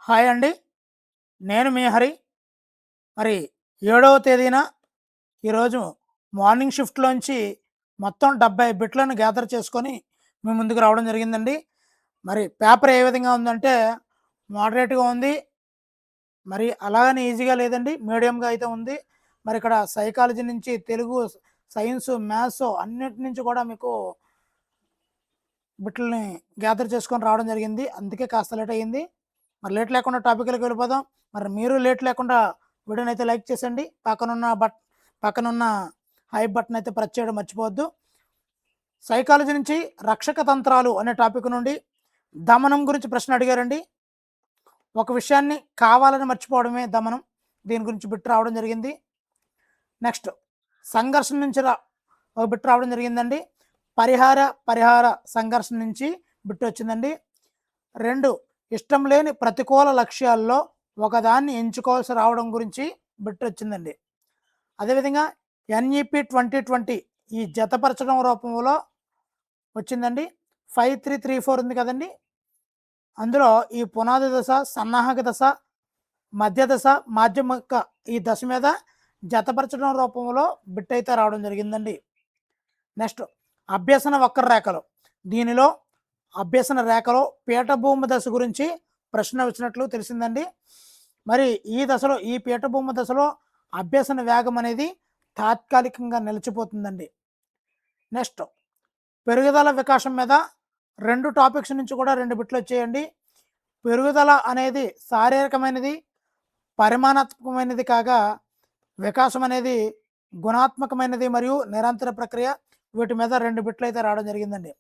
Hi అండి. నేను మీ హరి. మరి 7వ తేదీన ఈరోజు మార్నింగ్ షిఫ్ట్‌లోంచి మొత్తం 70 బిట్లను గ్యాదర్ చేసుకొని మీ ముందుకు రావడం జరిగిందండి. మరి పేపర్ ఏ విధంగా ఉందంటే మోడరేట్‌గా ఉంది. మరి అలాగని ఈజీగా లేదండి. మీడియంగా అయితే ఉంది. మరి ఇక్కడ సైకాలజీ నుంచి తెలుగు, సైన్సు, మ్యాథ్స్ అన్నిటి నుంచి కూడా మీకు బిట్లని గ్యాదర్ చేసుకొని రావడం జరిగింది. అందుకే కాస్త లేట్ అయింది. మరి లేట్ లేకుండా టాపిక్‌లోకి వెళ్ళిపోదాం. మరి మీరు లేట్ లేకుండా వీడియోనైతే లైక్ చేసేయండి. పక్కనున్న హై బటన్ అయితే ప్రెస్ చేయడం మర్చిపోవద్దు. సైకాలజీ నుంచి రక్షక తంత్రాలు అనే టాపిక్ నుండి దమనం గురించి ప్రశ్న అడిగారండి. ఒక విషయాన్ని కావాలని మర్చిపోవడమే దమనం. దీని గురించి బిట్ రావడం జరిగింది. నెక్స్ట్ సంఘర్షణ నుంచి ఒక బిట్ రావడం జరిగిందండి. పరిహార సంఘర్షణ నుంచి బిట్ వచ్చిందండి. 2 ఇష్టం లేని ప్రతికూల లక్ష్యాల్లో ఒకదాన్ని ఎంచుకోవాల్సి రావడం గురించి బిట్ వచ్చిందండి. అదేవిధంగా ఎన్ఈపి 2020 ఈ జతపరచడం రూపంలో వచ్చిందండి. 5334 ఉంది కదండి. అందులో ఈ పునాది దశ, సన్నాహక దశ, మధ్య దశ, మాధ్యమిక ఈ దశ మీద జతపరచడం రూపంలో బిట్ అయితే రావడం జరిగిందండి. నెక్స్ట్ అభ్యసన వక్రరేఖలు. దీనిలో అభ్యసన రేఖలో పీఠభూమి దశ గురించి ప్రశ్న వచ్చినట్లు తెలిసిందండి. మరి ఈ పీఠభూమి దశలో అభ్యసన వేగం అనేది తాత్కాలికంగా నిలిచిపోతుందండి. నెక్స్ట్ పెరుగుదల వికాసం మీద 2 టాపిక్స్ నుంచి కూడా 2 బిట్లు వచ్చేయండి. పెరుగుదల అనేది శారీరకమైనది, పరిమాణాత్మకమైనది కాగా వికాసం అనేది గుణాత్మకమైనది మరియు నిరంతర ప్రక్రియ. వీటి మీద 2 బిట్లు అయితే రావడం జరిగిందండి.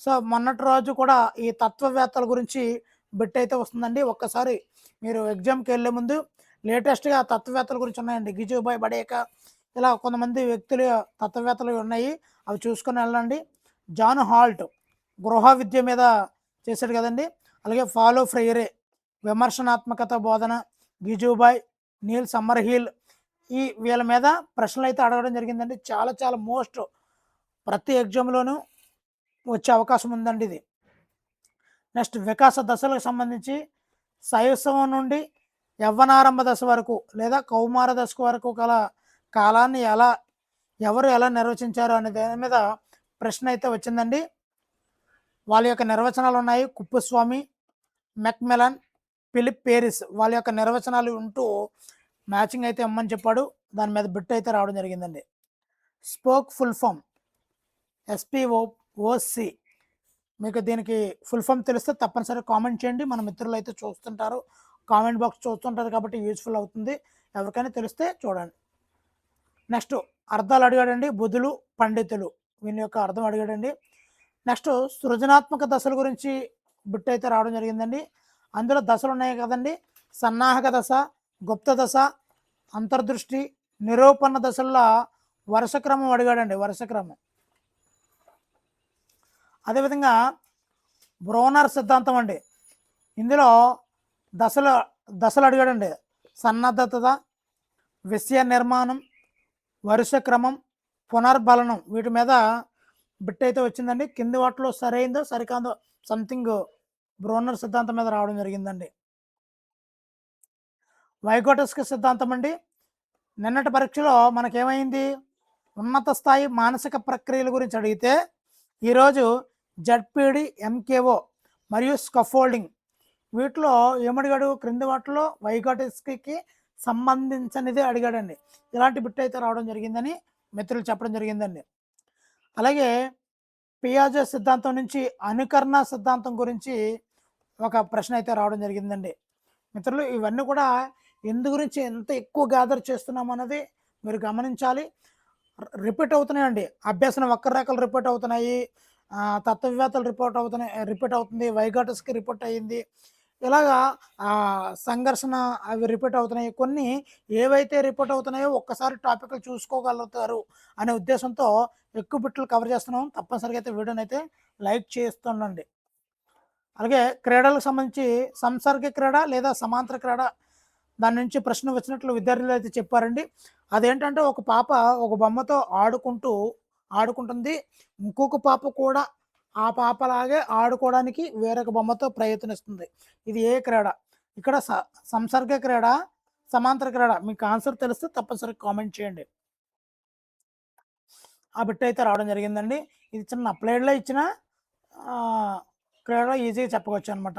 సో మొన్నటి రోజు కూడా ఈ తత్వవేత్తల గురించి బిట్ అయితే వస్తుందండి. ఒక్కసారి మీరు ఎగ్జామ్కి వెళ్ళే ముందు లేటెస్ట్గా తత్వవేత్తల గురించి ఉన్నాయండి. గిజుబాయ్ బడేక ఇలా కొంతమంది వ్యక్తులు తత్వవేత్తలు ఉన్నాయి. అవి చూసుకొని వెళ్ళండి. జాన్ హాల్ట్ గృహ విద్య మీద చేశాడు కదండి. అలాగే ఫాలో ఫ్రైరే విమర్శనాత్మకత బోధన, గిజుబాయ్, నీల్ సమ్మర్హిల్ వీళ్ళ మీద ప్రశ్నలు అయితే అడగడం జరిగిందండి. చాలా చాలా మోస్ట్ ప్రతి ఎగ్జామ్లోనూ వచ్చే అవకాశం ఉందండి ఇది. నెక్స్ట్ వికాస దశలకు సంబంధించి శైశవం నుండి యవ్వనారంభ దశ వరకు లేదా కౌమార దశ వరకు గల కాలాన్ని ఎవరు ఎలా నిర్వచించారు అనే దాని మీద ప్రశ్న అయితే వచ్చిందండి. వాళ్ళ యొక్క నిర్వచనాలు ఉన్నాయి. కుప్పస్వామి, మెక్మెలన్, ఫిలిప్ పేరిస్ వాళ్ళ యొక్క నిర్వచనాలు ఉంటూ మ్యాచింగ్ అయితే ఇమ్మని చెప్పాడు. దాని మీద బిట్ అయితే రావడం జరిగిందండి. SPOC full form SPOC. మీకు దీనికి ఫుల్ ఫామ్ తెలిస్తే తప్పనిసరిగా కామెంట్ చేయండి. మన మిత్రులు అయితే చూస్తుంటారు, కామెంట్ బాక్స్ చూస్తుంటారు కాబట్టి యూజ్ఫుల్ అవుతుంది. ఎవరికైనా తెలిస్తే చూడండి. నెక్స్ట్ అర్థాలు అడిగాడండి. బుధులు, పండితులు వీని యొక్క అర్థం అడిగాడండి. నెక్స్ట్ సృజనాత్మక దశల గురించి బిట్ అయితే రావడం జరిగిందండి. అందులో దశలు ఉన్నాయి కదండి. సన్నాహక దశ, గుప్త దశ, అంతర్దృష్టి, నిరూపణ దశల్లో వరుస క్రమం అడిగాడండి. వరుస క్రమం. అదేవిధంగా బ్రోనర్ సిద్ధాంతం అండి. ఇందులో దశలు అడిగాడండి. సన్నద్ధత, విషయ నిర్మాణం, వరుస క్రమం, పునర్బలనం వీటి మీద బిట్ అయితే వచ్చిందండి. కింది వాటిలో సరైందో సరికాందో సంథింగ్ బ్రోనర్ సిద్ధాంతం మీద రావడం జరిగిందండి. వైగోటస్కి సిద్ధాంతం అండి. నిన్నటి పరీక్షలో మనకేమైంది, ఉన్నత స్థాయి మానసిక ప్రక్రియల గురించి అడిగితే ఈరోజు జడ్పీడి, MKO మరియు స్కఫోల్డింగ్ వీటిలో ఏమడిగాడు, క్రింది వాటిలో వైగోటస్కి సంబంధించినది అడిగాడండి. ఇలాంటి బిట్ అయితే రావడం జరిగిందని మిత్రులు చెప్పడం జరిగిందండి. అలాగే పియాజే సిద్ధాంతం నుంచి అనుకరణ సిద్ధాంతం గురించి ఒక ప్రశ్న అయితే రావడం జరిగిందండి. మిత్రులు ఇవన్నీ కూడా ఎందు గురించి ఎంత ఎక్కువ గ్యాదర్ చేస్తున్నాం అన్నది మీరు గమనించాలి. రిపీట్ అవుతున్నాయండి. అభ్యసన వక్రరేఖలు రిపీట్ అవుతున్నాయి, తత్వవేత్తలు రిపీట్ అవుతుంది, వైగాటస్కి రిపీట్ అయ్యింది. ఇలాగా సంఘర్షణ అవి రిపీట్ అవుతున్నాయి. కొన్ని ఏవైతే రిపీట్ అవుతున్నాయో ఒక్కసారి టాపిక్లు చూసుకోగలుగుతారు అనే ఉద్దేశంతో ఎక్కువ బిట్లు కవర్ చేస్తున్నాం. తప్పనిసరిగా అయితే వీడియోని అయితే లైక్ చేస్తుండండి. అలాగే క్రీడలకు సంబంధించి సంసర్గ క్రీడ లేదా సమాంతర క్రీడ దాని నుంచి ప్రశ్న వచ్చినట్లు విద్యార్థులు అయితే చెప్పారండి. అదేంటంటే ఒక పాప ఒక బొమ్మతో ఆడుకుంటుంది. ఇంకొక పాప కూడా ఆ పాపలాగే ఆడుకోవడానికి వేరొక బొమ్మతో ప్రయత్నిస్తుంది. ఇది ఏ క్రీడ? ఇక్కడ సంసర్గ క్రీడ, సమాంతర క్రీడ, మీకు ఆన్సర్ తెలిస్తే తప్పనిసరిగా కామెంట్ చేయండి. ఆ బిట్ అయితే రావడం జరిగిందండి. ఇది చిన్న అప్లైడ్లో ఇచ్చిన క్రీడలో ఈజీగా చెప్పవచ్చు అనమాట.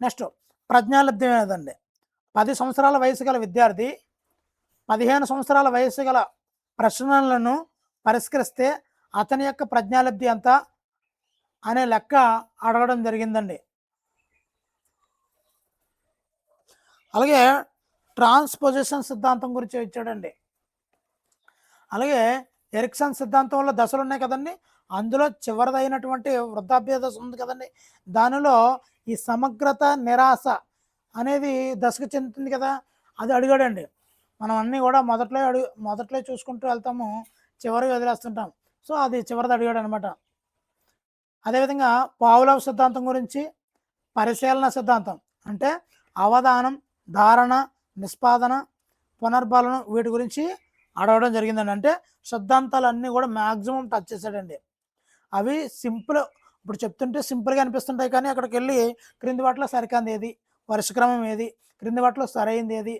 నెక్స్ట్ ప్రజ్ఞాలబ్ధి అనేదండి. 10 సంవత్సరాల వయసు గల విద్యార్థి 15 సంవత్సరాల వయసు గల ప్రశ్నలను పరిష్కరిస్తే అతని యొక్క ప్రజ్ఞాలబ్ధి ఎంత అనే లెక్క అడగడం జరిగిందండి. అలాగే ట్రాన్స్పోజిషన్ సిద్ధాంతం గురించి ఇచ్చాడండి. అలాగే ఎరిక్సన్ సిద్ధాంతంలో దశలు ఉన్నాయి కదండి, అందులో చివరిదైనటువంటి వృద్ధాప్య దశ ఉంది కదండి, దానిలో ఈ సమగ్రత నిరాశ అనేది దశకు చెందుతుంది కదా, అది అడిగాడండి. మనం అన్నీ కూడా మొదట్లో చూసుకుంటూ వెళ్తాము, చివరికి వదిలేస్తుంటాం. సో అది చివరిది అడిగాడు అనమాట. అదేవిధంగా పావులవ్ సిద్ధాంతం గురించి, పరిశీలన సిద్ధాంతం అంటే అవధానం, ధారణ, నిష్పాదన, పునర్బలనం వీటి గురించి అడగడం జరిగిందండి. అంటే సిద్ధాంతాలు అన్నీ కూడా మ్యాక్సిమం టచ్ చేశాడండి. అవి సింపుల్, ఇప్పుడు చెప్తుంటే సింపుల్గా అనిపిస్తుంటాయి, కానీ అక్కడికి వెళ్ళి క్రింది వాటిలో సరికాంది ఏది, వరుసక్రమం ఏది, క్రింది వాటిలో సరైంది ఏది,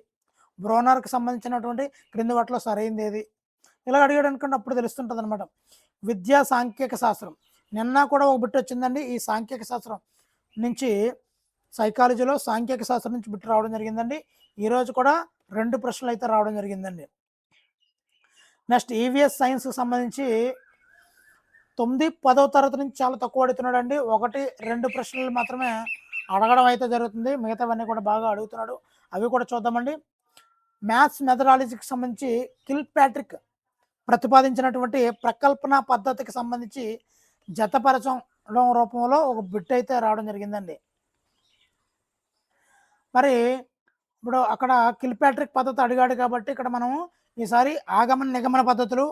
బ్రోనర్కి సంబంధించినటువంటి క్రింది వాటిలో సరైంది ఏది, ఇలా అడిగాడు అనుకోండి, అప్పుడు తెలుస్తుంటుంది అనమాట. విద్యా సాంఖ్యక శాస్త్రం, నిన్న కూడా ఒక బిట్ వచ్చిందండి. ఈ సాంఖ్యక శాస్త్రం నుంచి, సైకాలజీలో సాంఖ్యక శాస్త్రం నుంచి బిట్ రావడం జరిగిందండి. ఈరోజు కూడా 2 ప్రశ్నలు అయితే రావడం జరిగిందండి. నెక్స్ట్ ఈవీఎస్ సైన్స్కి సంబంధించి 9, 10వ తరగతి నుంచి చాలా తక్కువ అడుగుతున్నాడు అండి. 1, 2 ప్రశ్నలు మాత్రమే అడగడం అయితే జరుగుతుంది, మిగతావన్నీ కూడా బాగా అడుగుతున్నాడు. అవి కూడా చూద్దామండి. మ్యాథ్స్ మెథడాలజీకి సంబంధించి కిల్పాట్రిక్ ప్రతిపాదించినటువంటి ప్రకల్పన పద్ధతికి సంబంధించి జతపరచడం రూపంలో ఒక బిట్ అయితే రావడం జరిగిందండి. మరి ఇప్పుడు అక్కడ కిల్పాట్రిక్ పద్ధతి అడిగాడు కాబట్టి ఇక్కడ మనం ఈసారి ఆగమన నిగమన పద్ధతులు,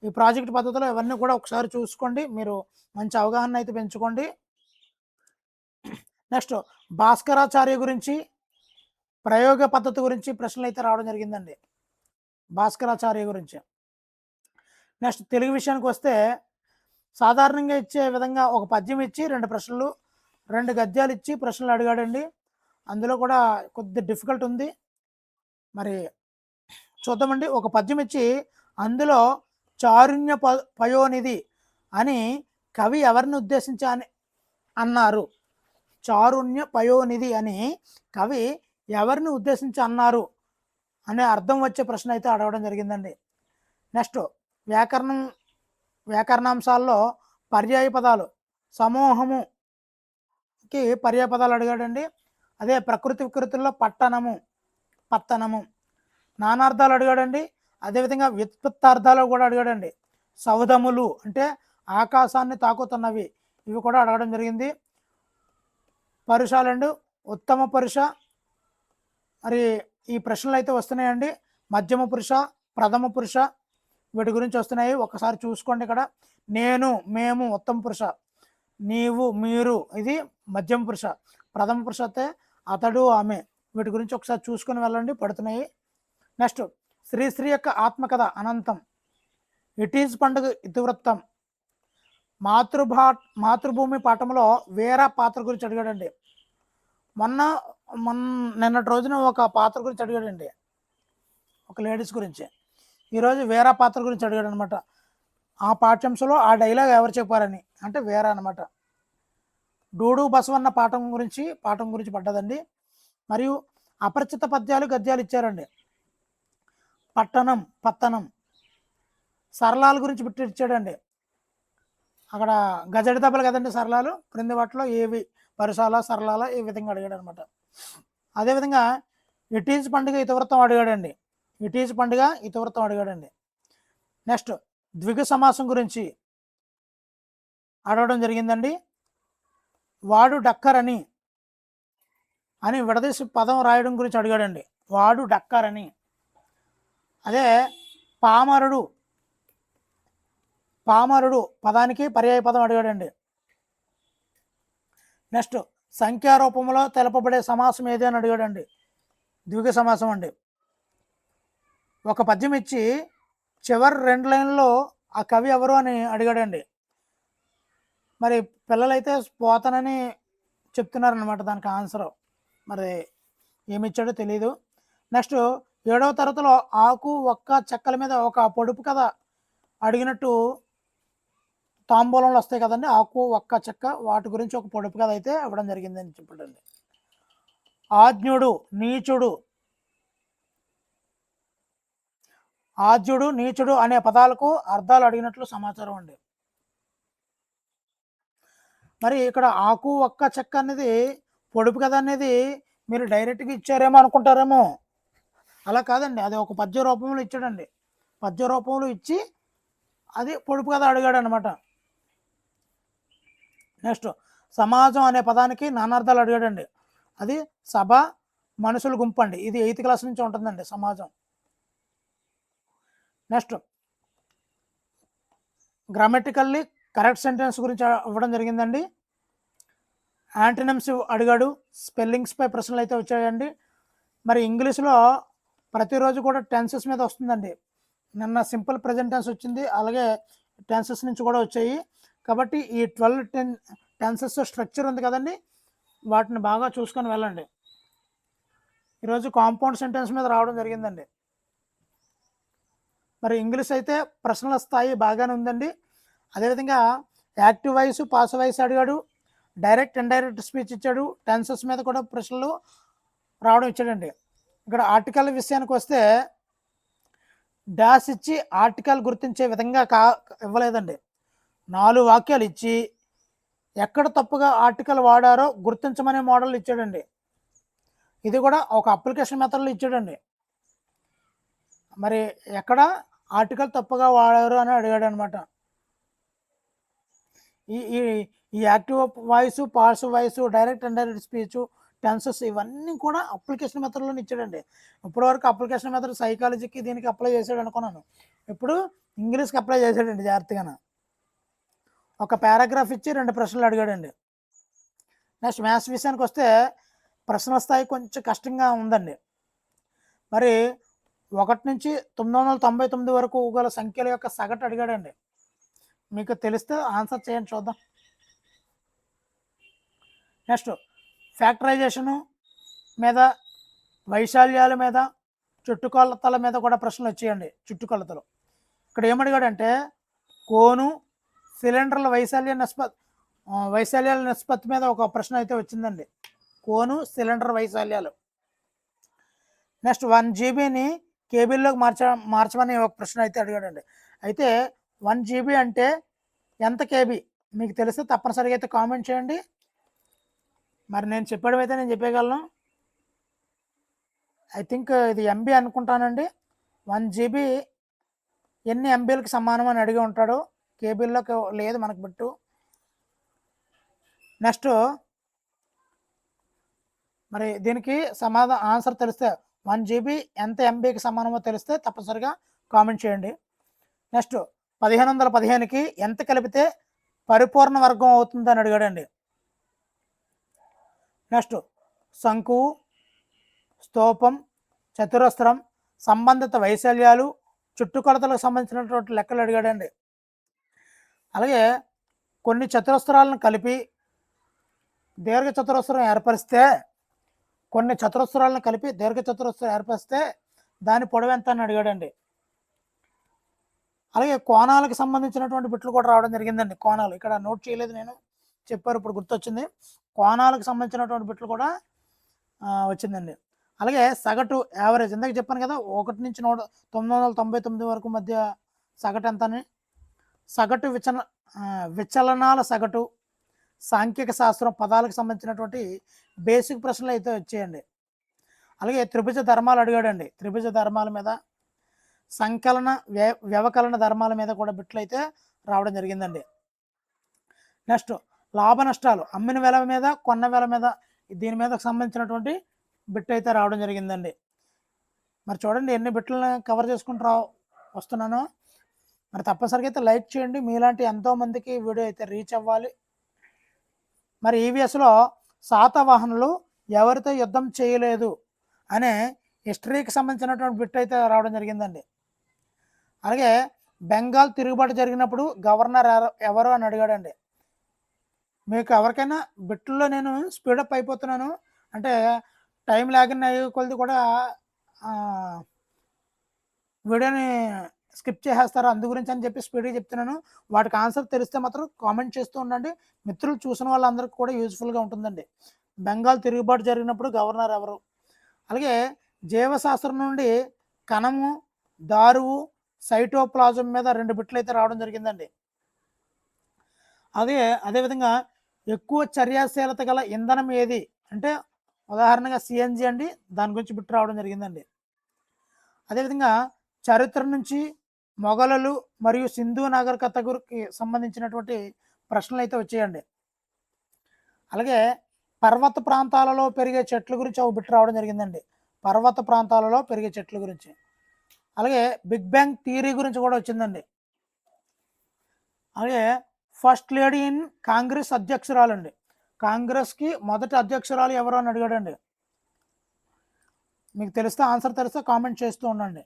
ఈ ప్రాజెక్ట్ పద్ధతులు ఇవన్నీ కూడా ఒకసారి చూసుకోండి, మీరు మంచి అవగాహన అయితే పెంచుకోండి. నెక్స్ట్ భాస్కరాచార్య గురించి, ప్రయోగ పద్ధతి గురించి ప్రశ్నలు అయితే రావడం జరిగిందండి, భాస్కరాచార్య గురించి. నెక్స్ట్ తెలుగు విషయానికి వస్తే సాధారణంగా ఇచ్చే విధంగా ఒక పద్యం ఇచ్చి 2 ప్రశ్నలు, 2 గద్యాలు ఇచ్చి ప్రశ్నలు అడిగాడండి. అందులో కూడా కొద్ది డిఫికల్ట్ ఉంది, మరి చూద్దామండి. ఒక పద్యం ఇచ్చి అందులో చారుణ్య పయోనిధి అని కవి ఎవరిని ఉద్దేశించి అన్నారు, చారుణ్య పయోనిధి అని కవి ఎవరిని ఉద్దేశించి అన్నారు అనే అర్థం వచ్చే ప్రశ్న అయితే అడగడం జరిగిందండి. నెక్స్ట్ వ్యాకరణాంశాల్లో పర్యాయ పదాలు, సమూహముకి పర్యాయ పదాలు అడిగాడండి. అదే ప్రకృతి వికృతుల్లో పత్తనము, నానార్థాలు అడిగాడండి. అదేవిధంగా వ్యుత్పత్తార్థాలు కూడా అడిగాడండి. సౌధములు అంటే ఆకాశాన్ని తాకుతున్నవి, ఇవి కూడా అడగడం జరిగింది. పరుషాలండి, ఉత్తమ పరుష, మరి ఈ ప్రశ్నలు అయితే వస్తున్నాయండి. మధ్యమ పురుష, ప్రథమ పురుష వీటి గురించి వస్తున్నాయి, ఒకసారి చూసుకోండి. ఇక్కడ నేను, మేము ఉత్తమ పురుష, నీవు, మీరు ఇది మధ్యమ పురుష, ప్రథమ పురుష అయితే అతడు, ఆమె, వీటి గురించి ఒకసారి చూసుకొని వెళ్ళండి, పడుతున్నాయి. నెక్స్ట్ శ్రీశ్రీ యొక్క ఆత్మకథ అనంతం, ఇట్ ఈజ్ పండుగ ఇతివృత్తం, మాతృభూమి పాఠంలో వేరే పాత్ర గురించి అడిగాడండి. నిన్నటి రోజున ఒక పాత్ర గురించి అడిగాడండి, ఒక లేడీస్ గురించి. ఈరోజు వేరే పాత్ర గురించి అడిగాడు అనమాట. ఆ పాఠ్యాంశంలో ఆ డైలాగ్ ఎవరు చెప్పారని, అంటే వేరే అనమాట. డూడు బసవన్న పాఠం గురించి పడ్డదండి. మరియు అపరిచిత పద్యాలు గద్యాలు ఇచ్చారండి. పత్తనం, సరళాల గురించి బిట్టి ఇచ్చాడండి. అక్కడ గజడి దెబ్బలు కదండి సరళాలు, క్రింది వాటిలో ఏవి, పరుసాల, సరళాల, ఈ విధంగా అడిగాడు అనమాట. అదేవిధంగా ఇట్ ఈజ్ పండుగ ఇతివృత్తం అడిగాడండి. నెక్స్ట్ ద్విగ సమాసం గురించి అడగడం జరిగిందండి. వాడు డక్కరని అని విడదీసి పదం రాయడం గురించి అడిగాడండి. వాడు డక్కరని. అదే పామరుడు పదానికి పర్యాయ పదం అడిగాడండి. నెక్స్ట్ సంఖ్యారూపంలో తెలపబడే సమాసం ఏది అని అడిగాడండి. ద్విగ సమాసం అండి. ఒక పద్యం ఇచ్చి చివరి 2 లైన్లో ఆ కవి ఎవరు అని అడిగాడండి. మరి పిల్లలైతే పోతానని చెప్తున్నారనమాట దానికి ఆన్సరు. మరి ఏమి ఇచ్చాడో తెలీదు. నెక్స్ట్ 7వ తరగతిలో ఆకు, ఒక్క, చెక్కల మీద ఒక పొడుపు కథ అడిగినట్టు తాంబూలంలో వస్తాయి కదండీ! ఆకు, ఒక్క, చెక్క వాటి గురించి ఒక పొడుపు కథ అయితే ఇవ్వడం జరిగిందని చెప్పాడండి. ఆజ్ఞుడు, నీచుడు, ఆజ్యుడు, నీచుడు అనే పదాలకు అర్థాలు అడిగినట్లు సమాచారం అండి. మరి ఇక్కడ ఆకు, ఒక్క, చెక్క అనేది పొడుపు కథ అనేది మీరు డైరెక్ట్‌గా ఇచ్చారేమో అనుకుంటారేమో. అలా కాదండి. అది ఒక పద్య రూపంలో ఇచ్చాడండి. పద్య రూపంలో ఇచ్చి అది పొడుపు కథ అడిగాడనమాట. నెక్స్ట్ సమాజం అనే పదానికి నానార్థాలు అడిగాడండి. అది సభ, మనుషుల గుంపండి. ఇది 8థ్ క్లాస్ నుంచి ఉంటుందండి సమాజం. నెక్స్ట్ గ్రామటికల్లీ కరెక్ట్ సెంటెన్స్ గురించి ఇవ్వడం జరిగిందండి. యాంటోనిమ్స్ అడిగాడు. స్పెల్లింగ్స్‌పై ప్రశ్నలు అయితే వచ్చాయండి. మరి ఇంగ్లీష్‌లో ప్రతిరోజు కూడా టెన్సెస్ మీద వస్తుందండి. నిన్న సింపుల్ ప్రెజెంట్ టెన్స్ వచ్చింది. అలాగే టెన్సెస్ నుంచి కూడా వచ్చాయి. కాబట్టి ఈ 12 టెన్సెస్ స్ట్రక్చర్ ఉంది కదండీ! వాటిని బాగా చూసుకొని వెళ్ళండి. ఈరోజు కాంపౌండ్ సెంటెన్స్ మీద రావడం జరిగిందండి. మరి ఇంగ్లీష్ అయితే ప్రశ్నల స్థాయి బాగానే ఉందండి. అదేవిధంగా యాక్టివ్ వాయిస్, పాసివ్ వాయిస్ అడిగాడు. డైరెక్ట్, ఇండైరెక్ట్ స్పీచ్ ఇచ్చాడు. టెన్సెస్ మీద కూడా ప్రశ్నలు రావడం ఇచ్చాడండి. ఇక్కడ ఆర్టికల్ విషయానికి వస్తే డాష్ ఇచ్చి ఆర్టికల్ గుర్తించే విధంగా ఇవ్వలేదండి. 4 వాక్యాలు ఇచ్చి ఎక్కడ తప్పుగా ఆర్టికల్ వాడారో గుర్తించమనే మోడల్ ఇచ్చాడండి. ఇది కూడా ఒక అప్లికేషన్ మెథడ్లో ఇచ్చాడండి. మరి ఎక్కడ ఆర్టికల్ తప్పుగా వాడారు అని అడిగాడు అనమాట. ఈ ఈ ఈ active voice, passive voice, direct indirect speech, tenses ఇవన్నీ కూడా అప్లికేషన్ మెథడ్లోనే ఇచ్చాడండి. ఇప్పటివరకు అప్లికేషన్ మెథడ్ సైకాలజీకి దీనికి అప్లై చేశాడు అనుకున్నాను. ఇప్పుడు ఇంగ్లీష్కి అప్లై చేశాడండి జాగ్రత్తగా. ఒక పారాగ్రాఫ్ ఇచ్చి 2 ప్రశ్నలు అడిగాడండి. నెక్స్ట్ మ్యాథ్స్ విషయానికి వస్తే ప్రశ్నల స్థాయి కొంచెం కష్టంగా ఉందండి. మరి 1 నుంచి 999 వరకు గల సంఖ్యల యొక్క సగటు అడిగాడండి. మీకు తెలిస్తే ఆన్సర్ చేయండి చూద్దాం. నెక్స్ట్ ఫ్యాక్టరైజేషను మీద, వైశాల్యాల మీద, చుట్టుకొలతల మీద కూడా ప్రశ్నలు వచ్చాయండి. చుట్టుకొలతలు ఇక్కడ ఏమడిగాడంటే కోను, సిలిండర్ల వైశాల్యాల నిష్పత్తి మీద ఒక ప్రశ్న అయితే వచ్చిందండి. కోను, సిలిండర్ వైశాల్యాలు. నెక్స్ట్ 1 జీబీని కేబీల్లోకి మార్చమని ఒక ప్రశ్న అయితే అడిగాడండి. అయితే 1 జీబీ అంటే ఎంత కేబీ మీకు తెలిస్తే తప్పనిసరిగా అయితే కామెంట్ చేయండి. మరి నేను చెప్పడం అయితే నేను చెప్పగలను. ఐ థింక్ ఇది ఎంబీ అనుకుంటానండి. 1 జీబీ ఎన్ని ఎంబీలకు సమానం అని అడిగి ఉంటాడు. కేబీల్లోకి లేదు మనకు బిట్టు. నెక్స్ట్ మరి దీనికి ఆన్సర్ తెలిస్తే 1 జీబీ ఎంత ఎంబీకి సమానమో తెలిస్తే తప్పనిసరిగా కామెంట్ చేయండి. నెక్స్ట్ 1515కి ఎంత కలిపితే పరిపూర్ణ వర్గం అవుతుందని అడిగాడండి. నెక్స్ట్ శంకువు, స్తూపం, చతురస్రం, సంబంధిత వైశాల్యాలు, చుట్టుకొలతలకు సంబంధించినటువంటి లెక్కలు అడిగాడండి. అలాగే కొన్ని చతురస్రాలను కలిపి దీర్ఘ చతురస్రం ఏర్పరిస్తే, కొన్ని చతురస్రాలను కలిపి దీర్ఘ చతురస్రం ఏర్పరిస్తే దాని పొడవు ఎంత అని అడిగాడండి. అలాగే కోణాలకు సంబంధించినటువంటి బిట్లు కూడా రావడం జరిగిందండి. కోణాలు ఇక్కడ నోట్ చేయలేదు నేను, చెప్పారు ఇప్పుడు గుర్తొచ్చింది. కోణాలకు సంబంధించినటువంటి బిట్లు కూడా వచ్చిందండి. అలాగే సగటు యావరేజ్ ఇందాక చెప్పాను కదా 1 నుంచి 999 వరకు మధ్య సగటు ఎంత అని. సగటు విచలనాల సగటు, సాంఖ్యక శాస్త్రం, పదాలకు సంబంధించినటువంటి బేసిక్ ప్రశ్నలు అయితే వచ్చాయండి. అలాగే త్రిభుజ ధర్మాలు అడిగాడండి. త్రిభుజ ధర్మాల మీద, సంకలన వ్యవకలన ధర్మాల మీద కూడా బిట్లు అయితే రావడం జరిగిందండి. నెక్స్ట్ లాభ నష్టాలు, అమ్మిన వేల మీద, కొన్న వేల మీద, దీని మీద సంబంధించినటువంటి బిట్ అయితే రావడం జరిగిందండి. మరి చూడండి ఎన్ని బిట్లను కవర్ చేసుకుంటూ వస్తున్నాను. మరి తప్పనిసరిగా అయితే లైక్ చేయండి. మీలాంటి ఎంతోమందికి వీడియో అయితే రీచ్ అవ్వాలి. మరి ఈవీఎస్లో శాతవాహనులు ఎవరితో యుద్ధం చేయలేదు అనే హిస్టరీకి సంబంధించినటువంటి బిట్ అయితే రావడం జరిగిందండి. అలాగే బెంగాల్ తిరుగుబాటు జరిగినప్పుడు గవర్నర్ ఎవరు అని అడిగాడండి. మీకు ఎవరికైనా బిట్లో నేను స్పీడప్ అయిపోతున్నాను అంటే టైం లాగిన్ అయ్యే కొలది కూడా వీడియోని స్కిప్ చేసేస్తారు. అందు గురించి అని చెప్పి స్పీడ్గా చెప్తున్నాను. వాటికి ఆన్సర్ తెలిస్తే మాత్రం కామెంట్ చేస్తూ ఉండండి. మిత్రులు చూసిన వాళ్ళందరికీ కూడా యూజ్ఫుల్గా ఉంటుందండి. బెంగాల్ తిరుగుబాటు జరిగినప్పుడు గవర్నర్ ఎవరు? అలాగే జీవశాస్త్రం నుండి కణము, దారువు, సైటోప్లాజం మీద 2 బిట్లు అయితే రావడం జరిగిందండి. అదేవిధంగా ఎక్కువ చర్యాశీలత గల ఇంధనం ఏది అంటే ఉదాహరణగా సిఎన్జి అండి. దాని గురించి బిట్ రావడం జరిగిందండి. అదేవిధంగా చరిత్ర నుంచి మొఘలులు మరియు సింధు నాగరికత గురికి సంబంధించినటువంటి ప్రశ్నలు అయితే వచ్చాయండి. అలాగే పర్వత ప్రాంతాలలో పెరిగే చెట్ల గురించి ఒక బిట్ రావడం జరిగిందండి. పర్వత ప్రాంతాలలో పెరిగే చెట్ల గురించి. అలాగే బిగ్ బ్యాంగ్ థియరీ గురించి కూడా వచ్చిందండి. అలాగే ఫస్ట్ లేడీ ఇన్ కాంగ్రెస్ అధ్యక్షురాలండి. కాంగ్రెస్కి మొదటి అధ్యక్షురాలు ఎవరు అని అడిగాడండి. మీకు తెలిస్తే ఆన్సర్ తెలిస్తే కామెంట్ చేస్తూ ఉండండి.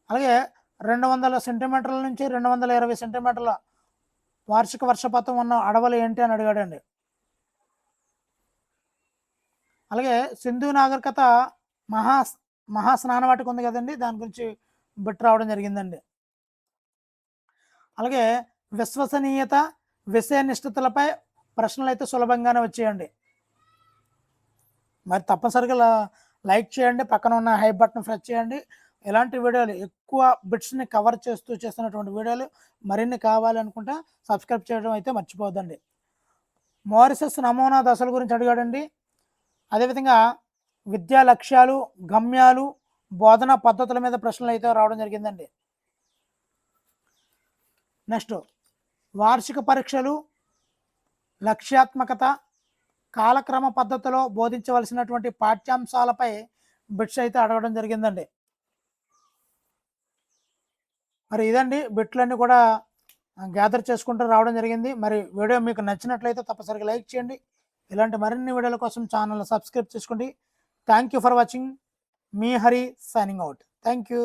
అలాగే 200 సెంటీమీటర్ల నుంచి 220 సెంటీమీటర్ల వార్షిక వర్షపాతం ఉన్న అడవులు ఏంటి అని అడిగాడండి. అలాగే సింధు నాగరికత మహాస్నానవాటిక ఉంది కదండి, దాని గురించి బిట్ రావడం జరిగిందండి. అలాగే విశ్వసనీయత, విషయనిష్టతలపై ప్రశ్నలు అయితే సులభంగానే వచ్చేయండి. మరి తప్పనిసరిగా లైక్ చేయండి, పక్కన ఉన్న హై బటన్ ప్రెస్ చేయండి. ఇలాంటి వీడియోలు ఎక్కువ బిట్స్ని కవర్ చేస్తున్నటువంటి వీడియోలు మరిన్ని కావాలనుకుంటే సబ్స్క్రైబ్ చేయడం అయితే మర్చిపోద్దండి. మారిషస్ నమూనా దశల గురించి అడిగాడండి. అదేవిధంగా విద్యా లక్ష్యాలు, గమ్యాలు, బోధనా పద్ధతుల మీద ప్రశ్నలు అయితే రావడం జరిగిందండి. నెక్స్ట్ వార్షిక పరీక్షలు, లక్ష్యాత్మకత, కాలక్రమ పద్ధతిలో బోధించవలసినటువంటి పాఠ్యాంశాలపై బిట్స్ అయితే అడగడం జరిగిందండి. మరి ఇదండి బిట్లన్నీ కూడా గ్యాదర్ చేసుకుంటూ రావడం జరిగింది. మరి వీడియో మీకు నచ్చినట్లయితే తప్పనిసరిగా లైక్ చేయండి. ఇలాంటి మరిన్ని వీడియోల కోసం ఛానల్ సబ్స్క్రైబ్ చేసుకోండి. Thank you for watching. Me Hari signing out. Thank you.